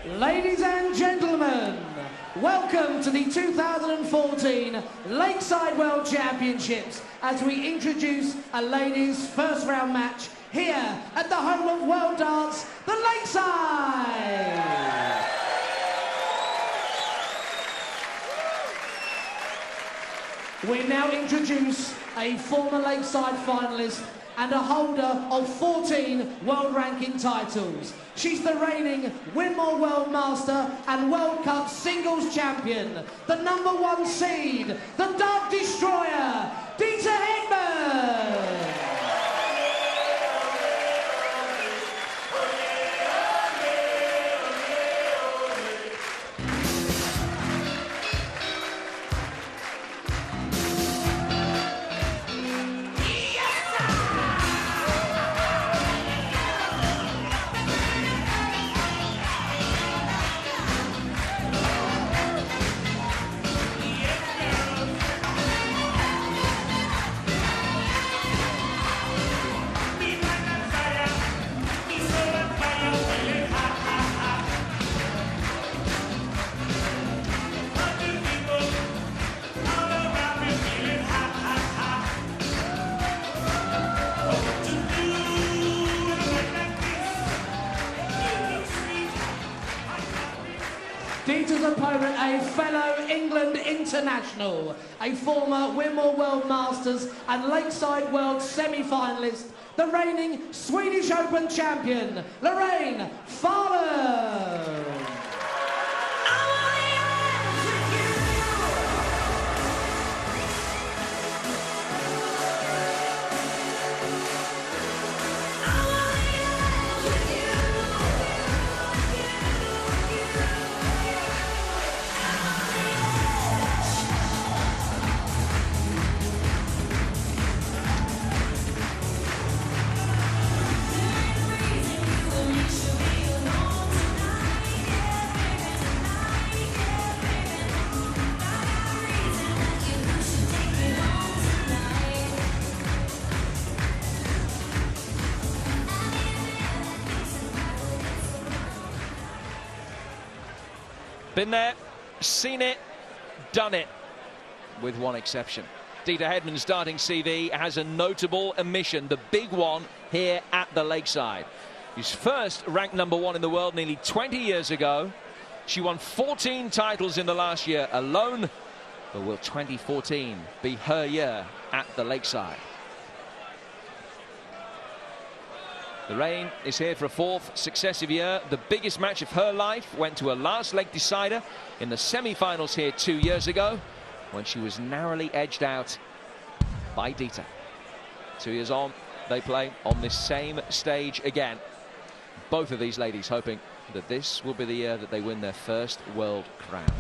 Ladies and gentlemen, welcome to the 2014 Lakeside World Championships as we introduce a ladies' first round match here at the home of world darts, the Lakeside. We now introduce a former Lakeside finalist and a holder of 14 world ranking titles. She's the reigning Winmore World Master and World Cup singles champion, the #1 seed, the Dart Destroyer, Hedman. Dita's opponent, a fellow England international, a former Winmore World Masters and Lakeside World semi-finalist, the reigning Swedish Open champion, Farlam. Been there, seen it, done it, with one exception. Dita Hedman's starting CV has a notable omission, the big one here at the Lakeside. She's first ranked #1 in the world nearly 20 years ago. She won 14 titles in the last year alone, but will 2014 be her year at the Lakeside? The reign is here for a 4th successive year. The biggest match of her life went to a last leg decider in the semi-finals here 2 years ago, when she was narrowly edged out by Dita. 2 years on, they play on this same stage again. Both of these ladies hoping that this will be the year that they win their first world crown.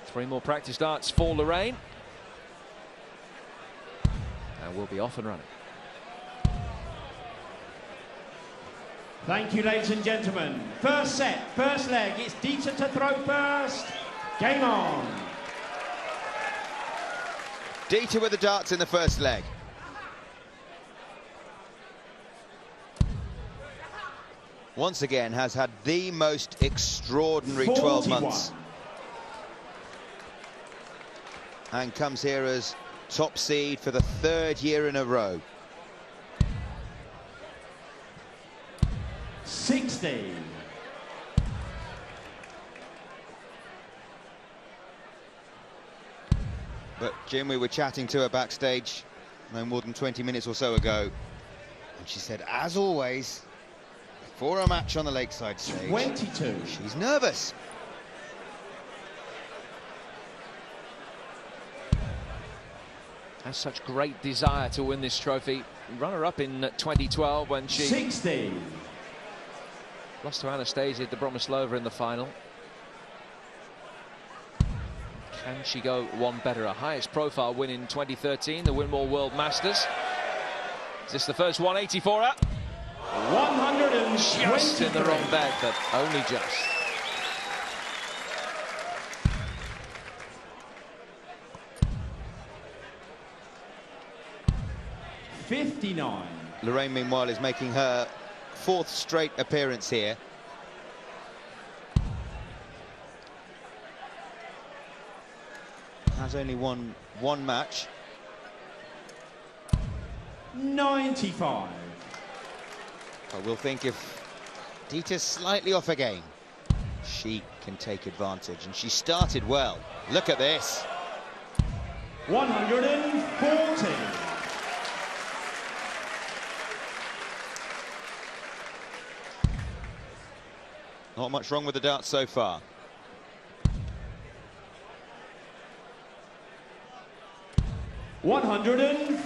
Three more practice darts for Lorraine. And we'll be off and running. Thank you, ladies and gentlemen. First set, first leg. It's Dita to throw first. Game on. Dita with the darts in the first leg. Once again has had the most extraordinary 12 months. And comes here as top seed for the 3rd year in a row. 60. But Jim, we were chatting to her backstage no more than 20 minutes or so ago, and she said, as always, before a match on the Lakeside stage, 22. She's nervous. Has such great desire to win this trophy. Runner-up in 2012 when she 60. lost to Anastasia Dobromoslova in the final. Can she go one better? Her highest profile win in 2013, the Winmore World Masters. Is this the first 180 for her? 123. Just in the wrong bed, but only just. $59. Lorraine, meanwhile, is making her 4th straight appearance here. Has only won one match. 95. But we'll think if Dieter's slightly off her game, she can take advantage, and she started well. Look at this. 140. Not much wrong with the darts so far. $140.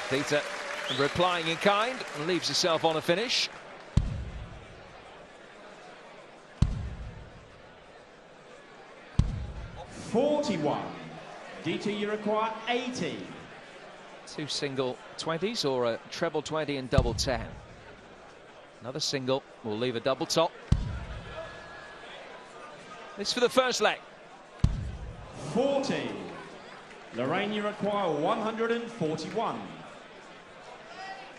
Dieter replying in kind and leaves herself on a finish. $41. Dieter, you require 80. 2 single 20s or a treble 20 and double 10. Another single will leave a double top. This for the first leg. 40. Lorraine, you require 141.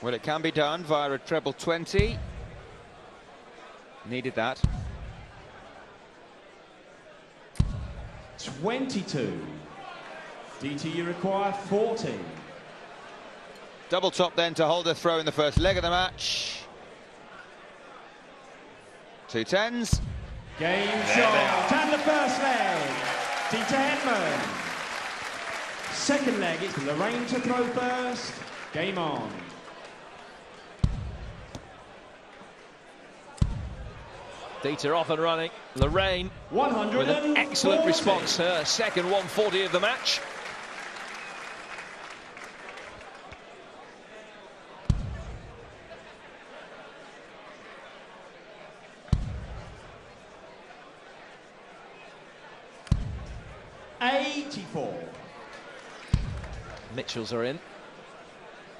Well, it can be done via a treble 20. Needed that. 22. Dieter, you require 40. Double top then to hold her throw in the first leg of the match. 2 10s. Game shot. And the first leg. Dieter Hedman. Second leg, it's Lorraine to throw first. Game on. Dieter off and running. Lorraine with an excellent response. Her second 140 of the match. $84. Mitchells are in.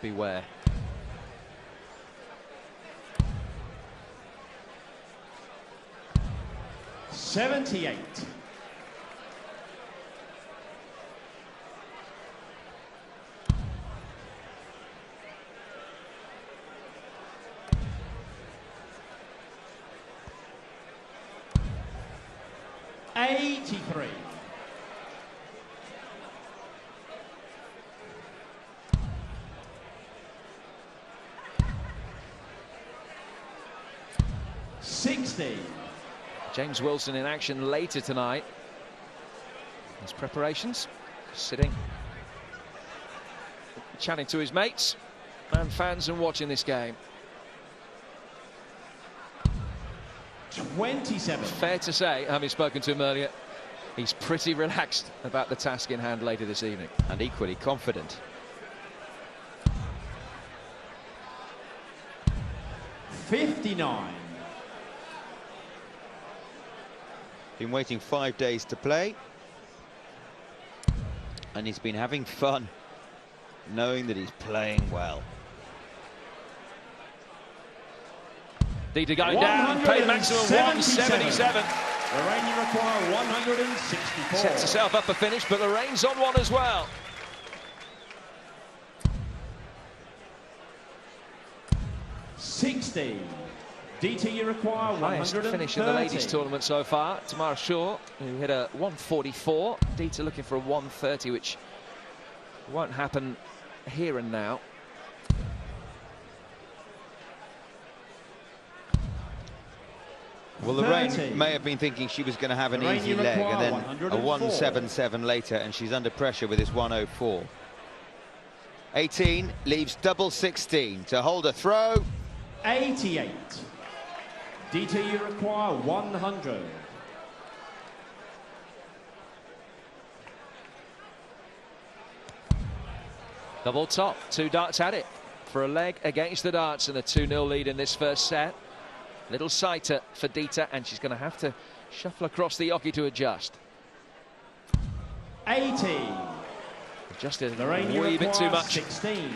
Beware. $78. $83. $60. James Wilson in action later tonight. His preparations, sitting, chatting to his mates and fans and watching this game. 27. Fair to say, having spoken to him earlier, he's pretty relaxed about the task in hand later this evening. And equally confident. 59. Been waiting 5 days to play. And he's been having fun, knowing that he's playing well. Dieter going down, paid maximum 177. Lorraine, you require 164. Sets herself up a finish, but Lorraine's on one as well. $60. Dieter, you require 130. Highest finish in the ladies' tournament so far. Tamara Shaw, who hit a 144. Dieter looking for a 130, which won't happen here and now. Well, Lorraine may have been thinking she was going to have an easy leg, and then a 177 later, and she's under pressure with this 104. 18 leaves double 16 to hold a throw. 88. Dieter, you require 100. Double top, 2 darts at it for a leg against the darts, and a 2-0 lead in this first set. Little sighter for Dieter, and she's going to have to shuffle across the oche to adjust. 18. Just a Lorraine, wee bit too much. 16.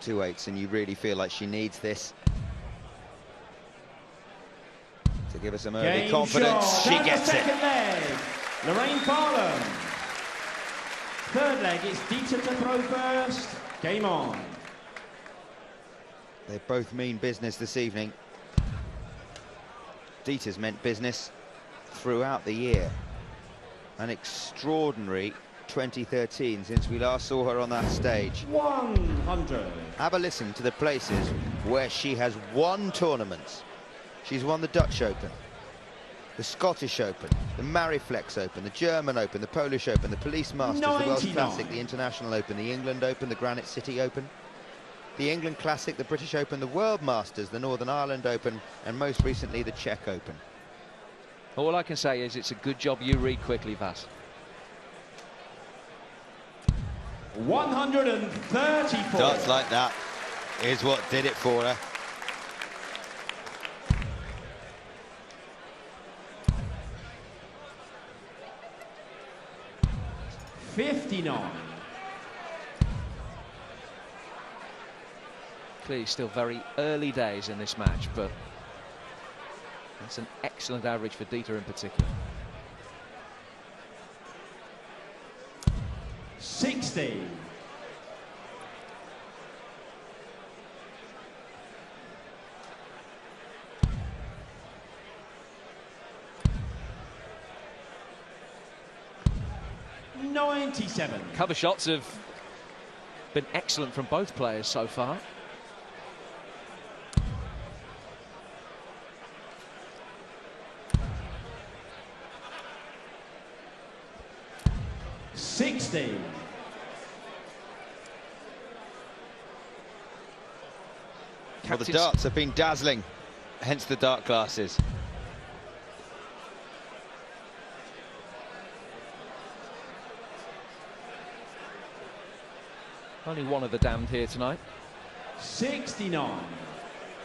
2-8s, and you really feel like she needs this to give us some early Game confidence. shot. She Down gets the it. second leg. Lorraine Farlam. Third leg, it's Dieter to throw first. Game on. They both mean business this evening. Dieter's meant business throughout the year. An extraordinary 2013 since we last saw her on that stage. 100. Have a listen to the places where she has won tournaments. She's won the Dutch Open, the Scottish Open, the Mariflex Open, the German Open, the Polish Open, the Police Masters, 99. the Welsh Classic, the International Open, the England Open, the Granite City Open, the England Classic, the British Open, the World Masters, the Northern Ireland Open, and most recently the Czech Open. All I can say is it's a good job you read quickly, Vas. 134. Darts like that is what did it for her. $59. Clearly still very early days in this match, but that's an excellent average for Dieter in particular. 60. $97. Cover shots have been excellent from both players so far. $60. Well, the darts have been dazzling, hence the dart glasses. Only one of the damned here tonight. 69.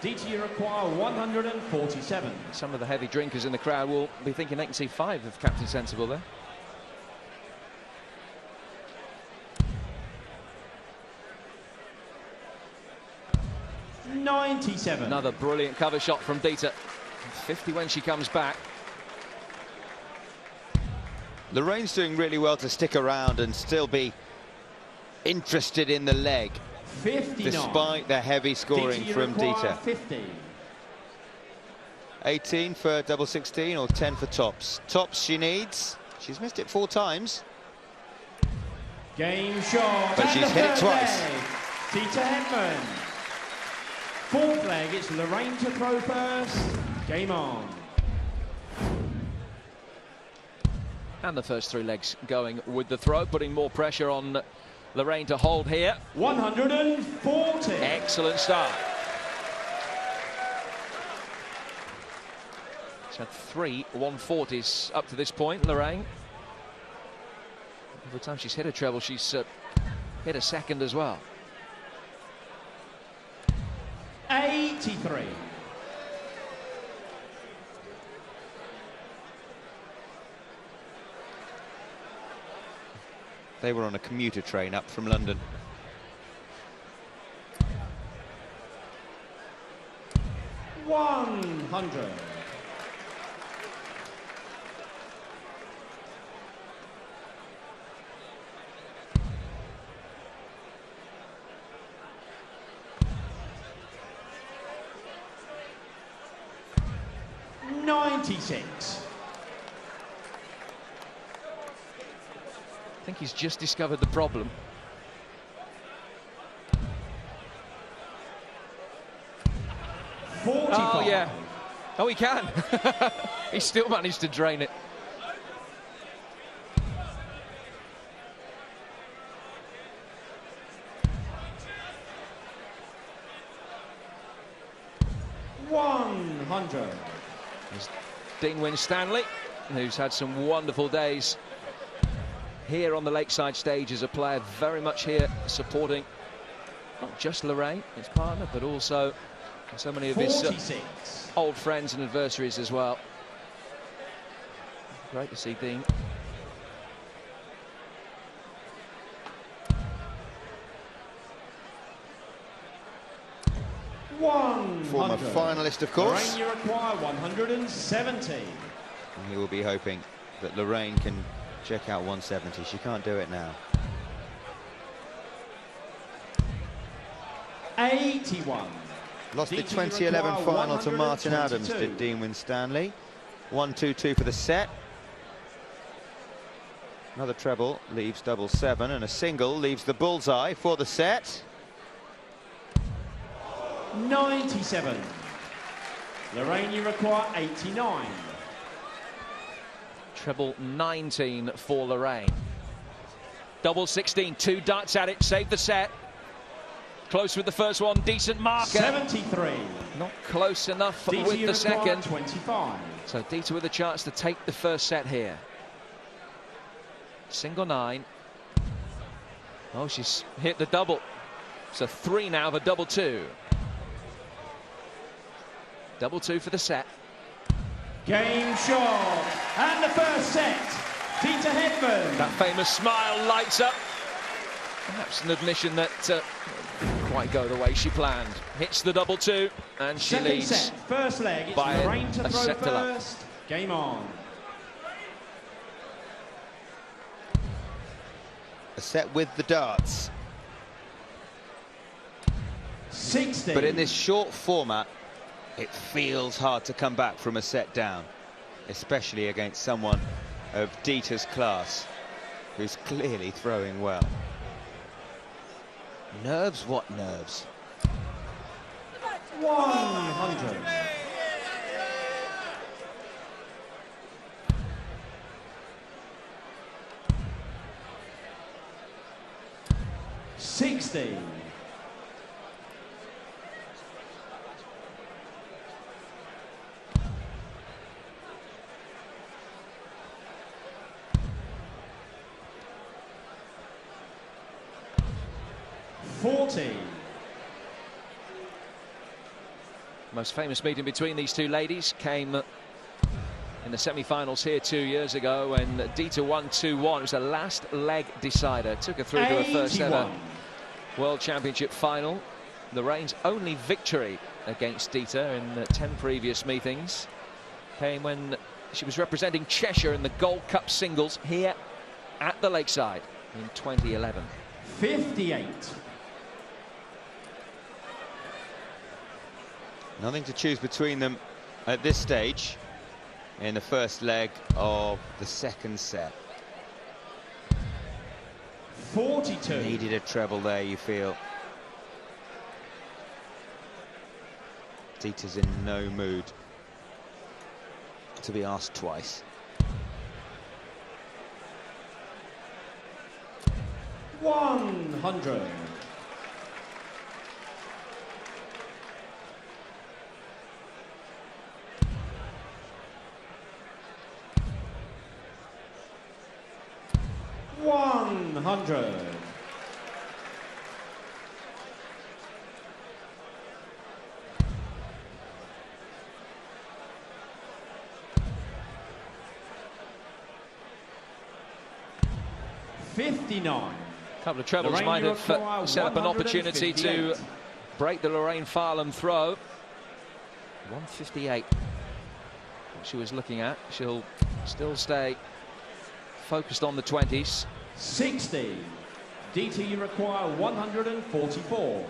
Dieter, you require 147. Some of the heavy drinkers in the crowd will be thinking they can see 5 of Captain Sensible there. $97. Another brilliant cover shot from Dieter. 50 when she comes back. Lorraine's doing really well to stick around and still be interested in the leg, 59. despite the heavy scoring Dieter, from Dieter. 50. 18 for double 16 or 10 for tops. Tops she needs. She's missed it 4 times. Game shot. But And she's the hit it third twice. leg. Dieter Hedman. Fourth leg, it's Lorraine to throw first. Game on. And the first 3 legs going with the throw, putting more pressure on Lorraine to hold here. 140. Excellent start. She's had 3 140s up to this point, Lorraine. Every time she's hit a treble, she's hit a second as well. 83. They were on a commuter train up from London. $100. $96. I think he's just discovered the problem. Oh, yeah. Oh, he can. He still managed to drain it. $100. There's Dean Winstanley, who's had some wonderful days here on the Lakeside stage as a player, very much here supporting not just Lorraine, his partner, but also so many of his old friends and adversaries as well. Great to see Dean 100. finalist, of course. Lorraine, you require 170. And he will be hoping that Lorraine can check out 170. She can't do it now. 81. Lost the 2011 final to Martin Adams, did Dean Winstanley. 1-2-2 for the set. Another treble leaves double 7, and a single leaves the bullseye for the set. 97. Lorraine, you require 89. Treble 19 for Lorraine. Double 16, 2 darts at it, save the set. Close with the first one, decent marker. 73. Not close enough Dita, with the second. 25. So Dita with a chance to take the first set here. Single 9. Oh, she's hit the double. So 3 now of a double 2. Double 2 for the set. Game shot. And the first set. Dita Hedman. That famous smile lights up. Perhaps an admission that didn't quite go the way she planned. Hits the double 2, and she Second leads set. First leg. It's by Lorraine to a throw set to love. first. Game on. A set with the darts. 60. But in this short format, it feels hard to come back from a set down, especially against someone of Dita's class, who's clearly throwing well. Nerves? What nerves? 100. $60. $40. Most famous meeting between these two ladies came in the semi-finals here 2 years ago when Dita won 2-1. It was a last leg decider. Took her through to her first ever World Championship final. Lorraine's only victory against Dita in the 10 previous meetings came when she was representing Cheshire in the Gold Cup singles here at the Lakeside in 2011. 58. Nothing to choose between them at this stage in the first leg of the second set. 42. Needed a treble there, you feel. Dita's in no mood to be asked twice. 100. $100. $59. A couple of trebles Lorraine, might you have require set up an opportunity to 158. break the Lorraine Farlam throw. 158. What she was looking at. She'll still stay focused on the 20s. 60. Dita, you require 144.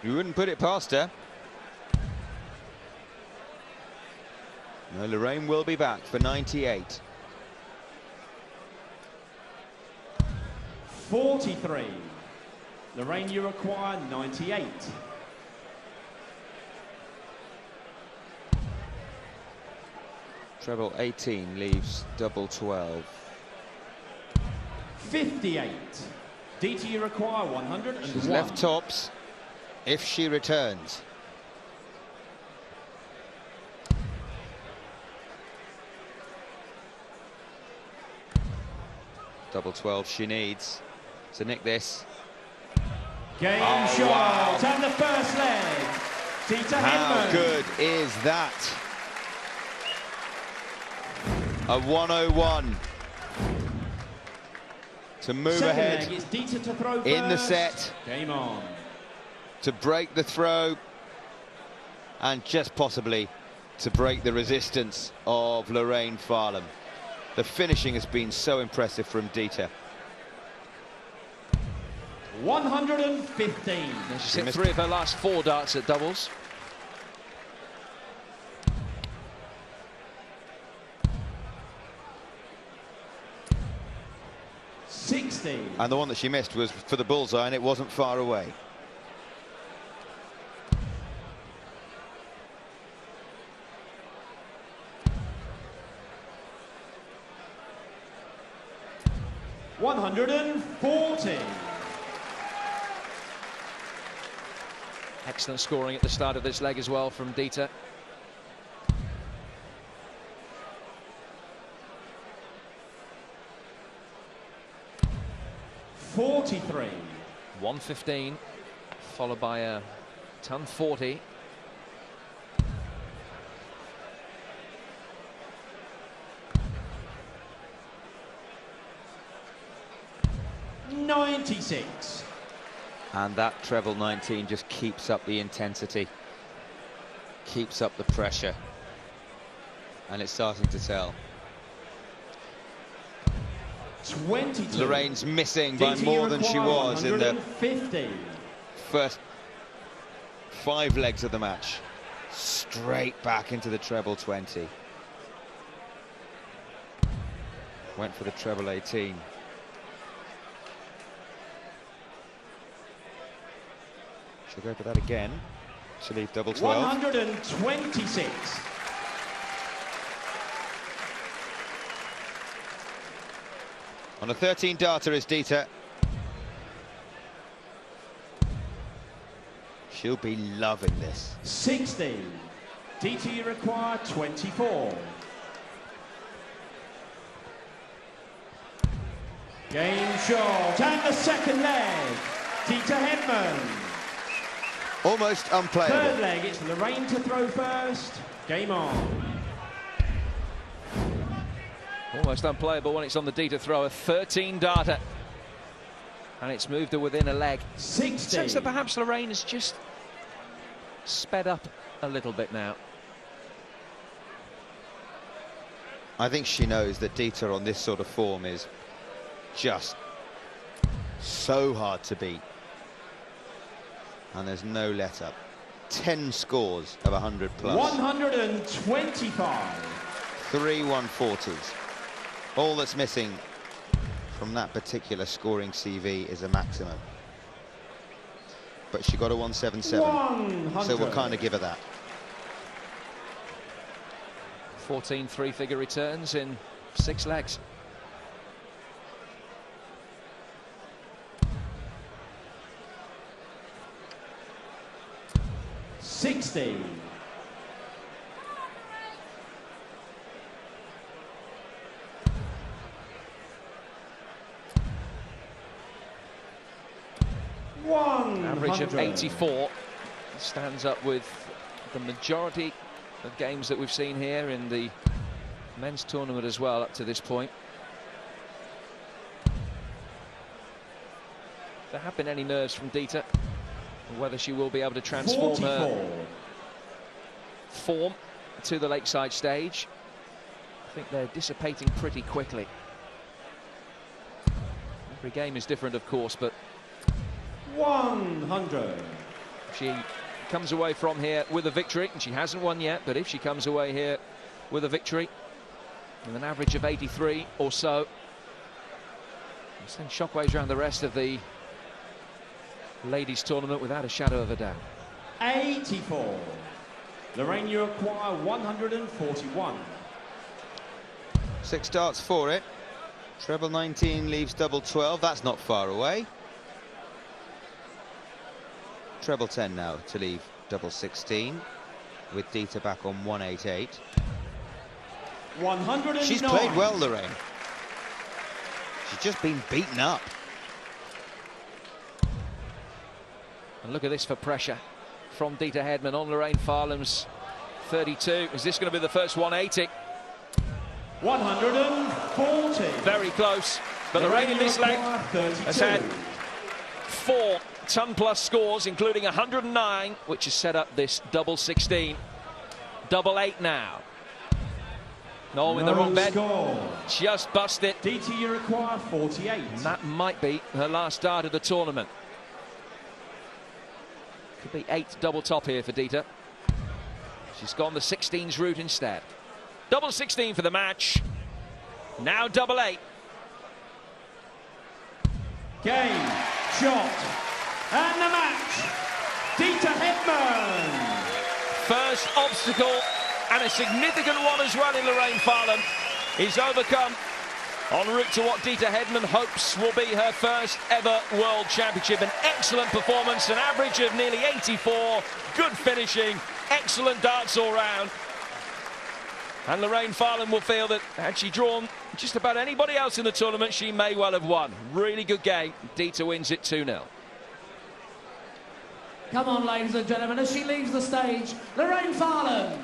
You wouldn't put it past her. No, Lorraine will be back for 98. 43. Lorraine, you require 98. Treble 18 leaves double 12. 58. Dita, you require 101. She's left tops if she returns. Double 12 she needs to nick this. Game shot. Wow. And the first leg. Dita How Hedman. good is that? A 101 to move Second ahead leg is Dita to throw in the first. set. Game on. to break the throw and just possibly to break the resistance of Lorraine Farlam. The finishing has been so impressive from Dieter. 115. She's hit 3 of her last 4 darts at doubles. And the one that she missed was for the bullseye, and it wasn't far away. $140. Excellent scoring at the start of this leg as well from Dieter. $43. 115, followed by a ton 40. $96. And that treble 19 just keeps up the intensity, keeps up the pressure, and it's starting to tell. 22. Lorraine's missing by more than she was in the first 5 legs of the match. Straight back into the treble 20. Went for the treble 18. She'll go for that again to leave double 12. 126. On a 13 darter is Dieter. She'll be loving this. 60. Dieter, you require 24. Game short. And the second leg. Dieter Hedman. Almost unplayable. Third leg, it's Lorraine to throw first. Game on. Almost unplayable when it's on the Dieter throw. A 13 darter. And it's moved her within a leg. 60. Sense that perhaps Lorraine has just sped up a little bit now. I think she knows that Dieter on this sort of form is just so hard to beat. And there's no let up. 10 scores of 100 plus. 125. 3 140s. All that's missing from that particular scoring CV is a maximum. But she got a 177. 100. So we'll kind of give her that. 14 3-figure returns in 6 legs. $60. Average of 84 stands up with the majority of games that we've seen here in the men's tournament as well up to this point. There have been any nerves from Dieter, whether she will be able to transform 44. her form to the lakeside stage. I think they're dissipating pretty quickly. Every game is different, of course, but 100. she comes away from here with a victory, and she hasn't won yet, but if she comes away here with a victory with an average of 83 or so, it'll send shockwaves around the rest of the ladies tournament without a shadow of a doubt. 84. Lorraine, you acquire 141. 6 darts for it. Treble 19 leaves double 12. That's not far away. Treble 10 now to leave double 16, with Dieter back on 188. 109. She's played well, Lorraine. She's just been beaten up. And look at this for pressure from Dieter Hedman on Lorraine Farlam's 32. Is this going to be the first 180? 140. Very close. But Lorraine in this leg has had 4 ton-plus scores, including 109, which has set up this double 16. Double 8 now. No, in the wrong bed. Score. Just bust it. Dita, you require 48. And that might be her last start of the tournament. Could be 8 double top here for Dita. She's gone the 16s route instead. Double 16 for the match. Now double 8. Game, shot, and the match. Dita Hedman. First obstacle, and a significant one as well in Lorraine Farlam, is overcome en route to what Dita Hedman hopes will be her first ever World Championship. An excellent performance, an average of nearly 84, good finishing, excellent darts all round. And Lorraine Farlam will feel that had she drawn just about anybody else in the tournament, she may well have won. Really good game. Dita wins it 2-0. Come on, ladies and gentlemen, as she leaves the stage, Lorraine Farlam.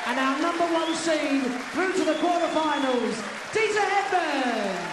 And our #1 seed through to the quarterfinals, Dita Hedman.